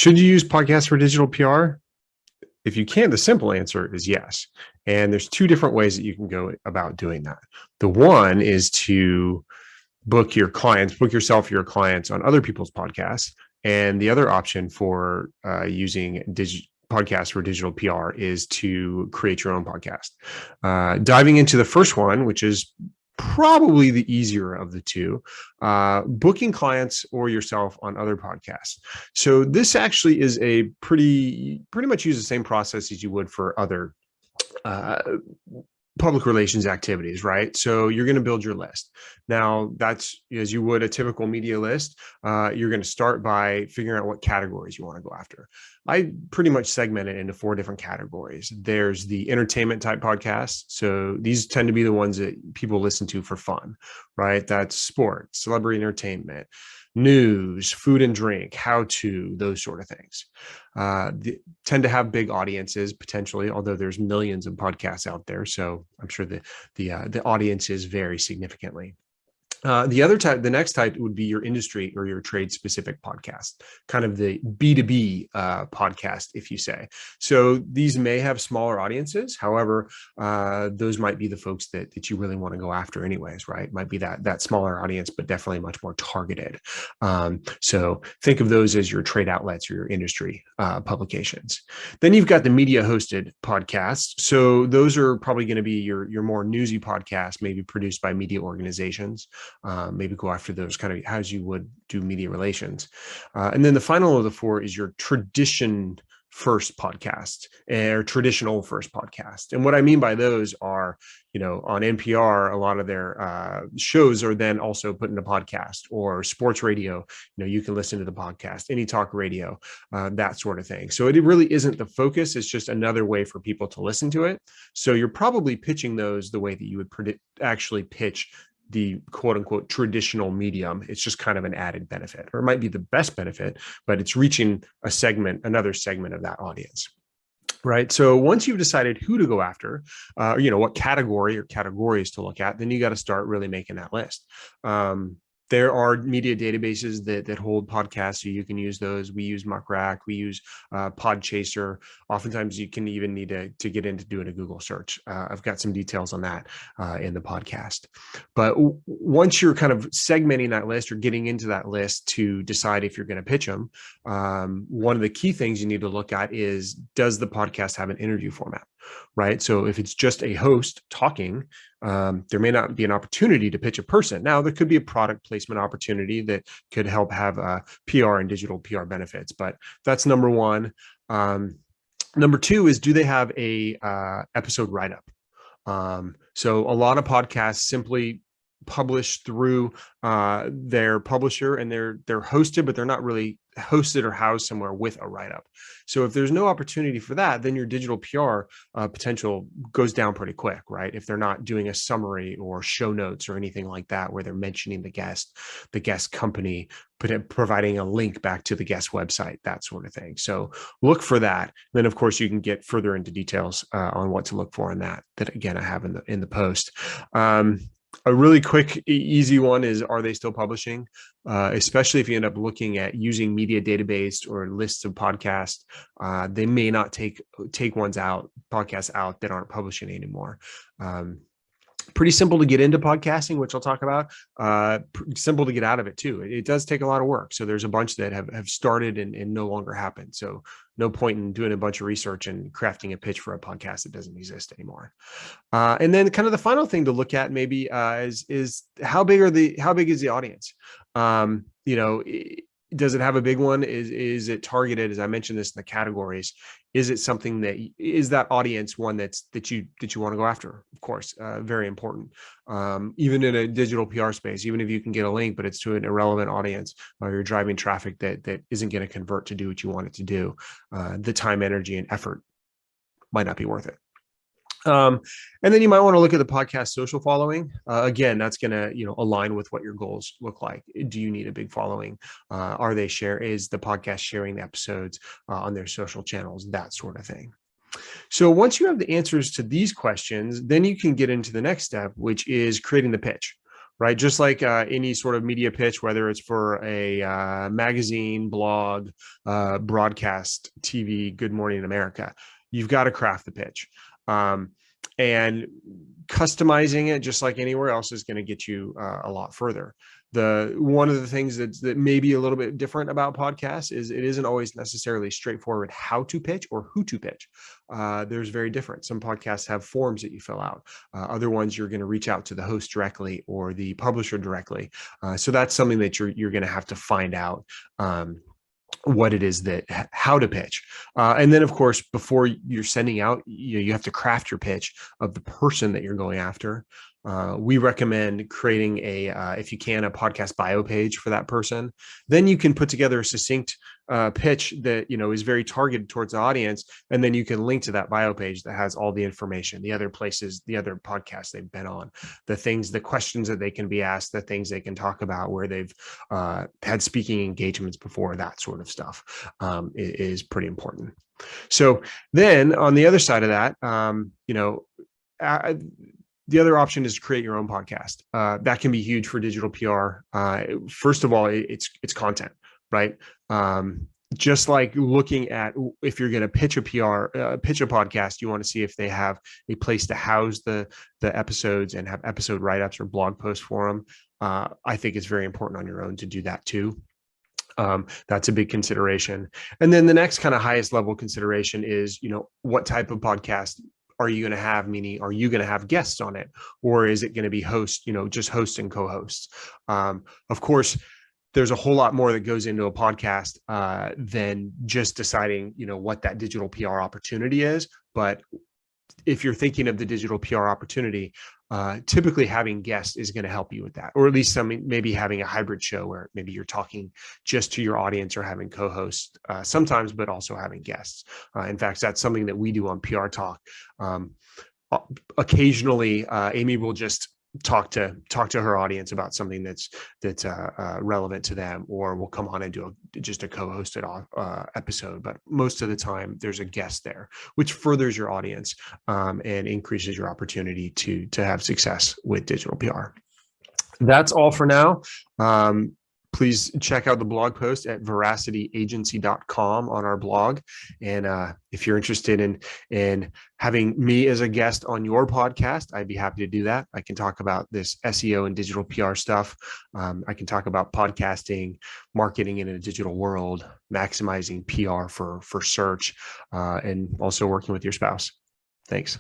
Should you use podcasts for digital PR? If you can, the simple answer is yes. And there's two different ways that you can go about doing that. The one is to book yourself, your clients on other people's podcasts. And the other option for using podcasts for digital PR is to create your own podcast. Diving into the first one, which is probably the easier of the two, booking clients or yourself on other podcasts. So this actually is a pretty much use the same process as you would for other public relations activities, right? So you're going to build your list. Now, that's as you would a typical media list. You're going to start by figuring out what categories you want to go after. I pretty much segment it into 4 different categories. There's the entertainment type podcasts. So these tend to be the ones that people listen to for fun, right? That's sports, celebrity entertainment, news, food and drink, how to, those sort of things. Tend to have big audiences potentially, although there's millions of podcasts out there. So I'm sure the audiences vary significantly. The next type would be your industry or your trade specific podcast, kind of the B2B podcast, if you say. So these may have smaller audiences. However, those might be the folks that you really want to go after anyways, right? Might be that smaller audience, but definitely much more targeted. So think of those as your trade outlets or your industry publications. Then you've got the media hosted podcasts. So those are probably going to be your more newsy podcasts, maybe produced by media organizations. Maybe go after those kind of as you would do media relations. And then the final of the 4 is your traditional first podcast. And what I mean by those are, on NPR, a lot of their shows are then also put into podcast, or sports radio. You can listen to the podcast, any talk radio, that sort of thing. So it really isn't the focus. It's just another way for people to listen to it. So you're probably pitching those the way that you would actually pitch the quote unquote traditional medium. It's just kind of an added benefit, or it might be the best benefit, but it's reaching another segment of that audience. Right. So once you've decided who to go after, what category or categories to look at, then you got to start really making that list. There are media databases that hold podcasts, so you can use those. We use Muckrack, we use Podchaser. Oftentimes you can even need to get into doing a Google search. I've got some details on that in the podcast. But once you're kind of segmenting that list or getting into that list to decide if you're going to pitch them, one of the key things you need to look at is, does the podcast have an interview format? Right. So if it's just a host talking, there may not be an opportunity to pitch a person. Now, there could be a product placement opportunity that could help have PR and digital PR benefits, but that's number one. Number 2 is, do they have a episode write-up? So a lot of podcasts simply publish through their publisher, and they're hosted, but they're not really hosted or housed somewhere with a write-up. So if there's no opportunity for that, then your digital PR potential goes down pretty quick, right? If they're not doing a summary or show notes or anything like that, where they're mentioning the guest company, providing a link back to the guest website, that sort of thing. So look for that. Then, of course, you can get further into details on what to look for in that again, I have in the post. A really quick, easy one is, are they still publishing? Especially if you end up looking at using media database or lists of podcasts, they may not take podcasts out that aren't publishing anymore. Pretty simple to get into podcasting, which I'll talk about. Simple to get out of it too. It does take a lot of work. So there's a bunch that have started and no longer happened. So no point in doing a bunch of research and crafting a pitch for a podcast that doesn't exist anymore. And then kind of the final thing to look at maybe is how big is the audience? Does it have a big one? Is it targeted? As I mentioned this in the categories, is it something that audience one that you want to go after? Of course, very important. Even in a digital PR space, even if you can get a link, but it's to an irrelevant audience, or you're driving traffic that isn't going to convert to do what you want it to do, the time, energy, and effort might not be worth it. And then you might want to look at the podcast social following. Again, that's going to, align with what your goals look like. Do you need a big following? Is the podcast sharing the episodes on their social channels, that sort of thing. So once you have the answers to these questions, then you can get into the next step, which is creating the pitch. right? Just like any sort of media pitch, whether it's for a magazine, blog, broadcast, TV, Good Morning America, you've got to craft the pitch. And customizing it, just like anywhere else, is going to get you a lot further. One of the things that may be a little bit different about podcasts is it isn't always necessarily straightforward how to pitch or who to pitch. There's very different. Some podcasts have forms that you fill out. Other ones, you're going to reach out to the host directly or the publisher directly. So that's something that you're going to have to find out. What it is how to pitch. And then of course, before you're sending out, you have to craft your pitch of the person that you're going after. We recommend creating if you can, a podcast bio page for that person. Then you can put together a succinct pitch that, is very targeted towards the audience. And then you can link to that bio page that has all the information, the other places, the other podcasts they've been on, the questions that they can be asked, the things they can talk about, where they've had speaking engagements before, that sort of stuff is pretty important. So then on the other side of that, the other option is to create your own podcast. That can be huge for digital PR. First of all, it's content, right? Just like looking at, if you're going to pitch a podcast, you want to see if they have a place to house the episodes and have episode write-ups or blog posts for them. I think it's very important on your own to do that too. That's a big consideration. And then the next kind of highest level consideration is, what type of podcast are you going to have? Meaning, are you going to have guests on it, or is it going to be just hosts and co-hosts? Of course, there's a whole lot more that goes into a podcast than just deciding, what that digital PR opportunity is. But if you're thinking of the digital PR opportunity, typically having guests is going to help you with that, or at least maybe having a hybrid show where maybe you're talking just to your audience or having co-hosts sometimes, but also having guests. In fact, that's something that we do on PR Talk. Occasionally, Amy will just talk to her audience about something that's relevant to them, or we'll come on and do just a co-hosted episode. But most of the time there's a guest there, which furthers your audience and increases your opportunity to have success with digital PR. That's all for now. Please check out the blog post at veracityagency.com on our blog. And if you're interested in having me as a guest on your podcast, I'd be happy to do that. I can talk about this SEO and digital PR stuff. I can talk about podcasting, marketing in a digital world, maximizing PR for search, and also working with your spouse. Thanks.